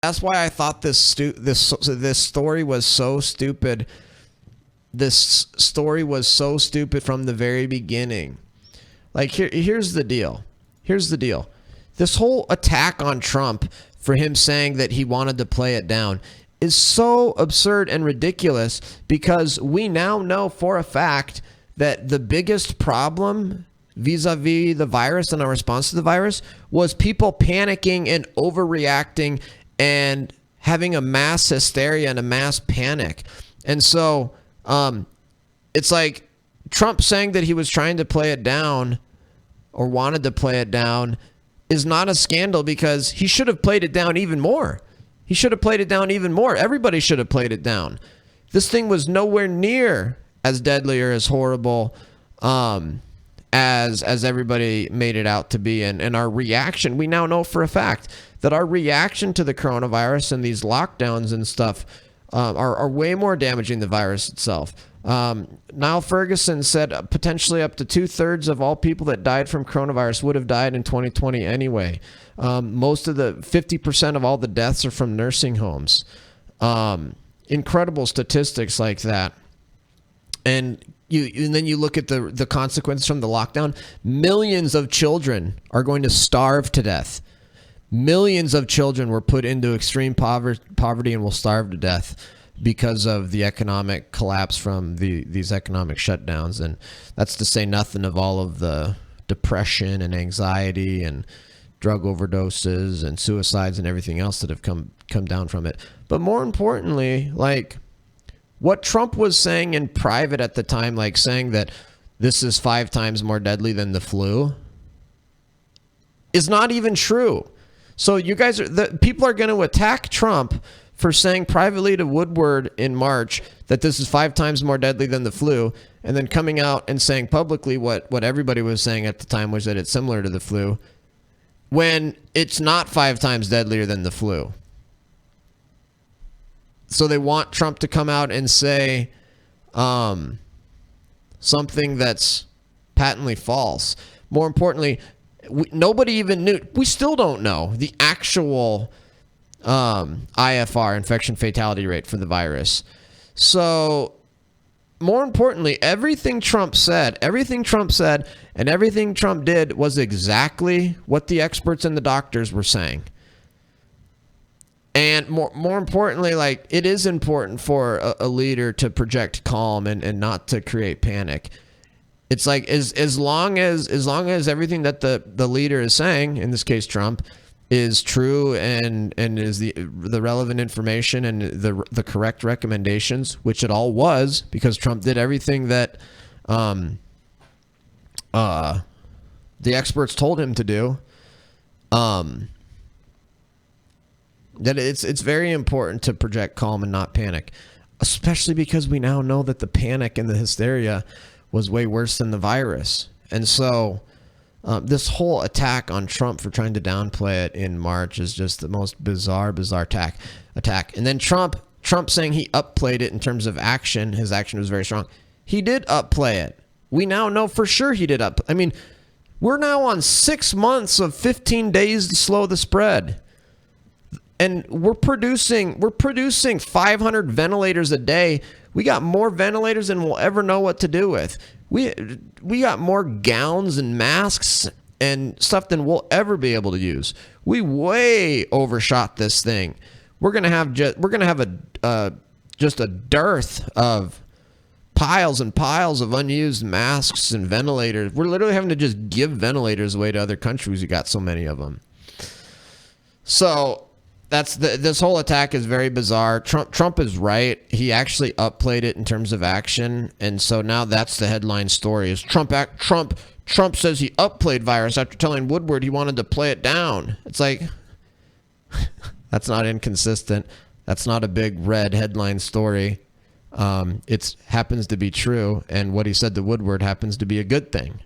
That's why I thought this story was so stupid. This story was so stupid from the very beginning. Like here's the deal. Here's the deal. This whole attack on Trump for him saying that he wanted to play it down is so absurd and ridiculous because we now know for a fact that the biggest problem vis-a-vis the virus and our response to the virus was people panicking and overreacting and having a mass hysteria and a mass panic. And so it's like Trump saying that he was trying to play it down or wanted to play it down is not a scandal because he should have played it down even more. He should have played it down even more. Everybody should have played it down. This thing was nowhere near as deadly or as horrible as everybody made it out to be. And our reaction, we now know for a fact that our reaction to the coronavirus and these lockdowns and stuff are way more damaging than the virus itself. Niall Ferguson said potentially up to 2/3 of all people that died from coronavirus would have died in 2020 anyway. Most of the 50% of all the deaths are from nursing homes. Incredible statistics like that. And then you look at the consequences from the lockdown. Millions of children are going to starve to death. Millions of children were put into extreme poverty and will starve to death because of the economic collapse from these economic shutdowns. And that's to say nothing of all of the depression and anxiety and drug overdoses and suicides and everything else that have come down from it. But more importantly, like what Trump was saying in private at the time, like saying that this is 5 times more deadly than the flu, is not even true. So you guys people are going to attack Trump for saying privately to Woodward in March that this is 5 times more deadly than the flu, and then coming out and saying publicly what everybody was saying at the time was that it's similar to the flu, when it's not 5 times deadlier than the flu. So they want Trump to come out and say something that's patently false. More importantly, nobody even knew. We still don't know the actual IFR, infection fatality rate, for the virus. So more importantly, everything Trump said and everything Trump did was exactly what the experts and the doctors were saying. And more importantly, like, it is important for a leader to project calm and not to create panic. It's like as long as everything that the leader is saying, in this case Trump, is true and is the relevant information and the correct recommendations, which it all was, because Trump did everything that the experts told him to do. That it's very important to project calm and not panic, especially because we now know that the panic and the hysteria was way worse than the virus. And so this whole attack on Trump for trying to downplay it in March is just the most bizarre attack. And then Trump saying he upplayed it in terms of action. His action was very strong. He did uppplay it. We now know for sure he did up. I mean, we're now on 6 months of 15 days to slow the spread. And we're producing 500 ventilators a day. We got more ventilators than we'll ever know what to do with. We got more gowns and masks and stuff than we'll ever be able to use. We way overshot this thing. We're gonna have just a dearth of piles and piles of unused masks and ventilators. We're literally having to just give ventilators away to other countries. We got so many of them. So this whole attack is very bizarre. Trump is right. He actually upplayed it in terms of action, and so now that's the headline story: is Trump says he upplayed virus after telling Woodward he wanted to play it down. It's like, that's not inconsistent. That's not a big red headline story. It happens to be true, and what he said to Woodward happens to be a good thing.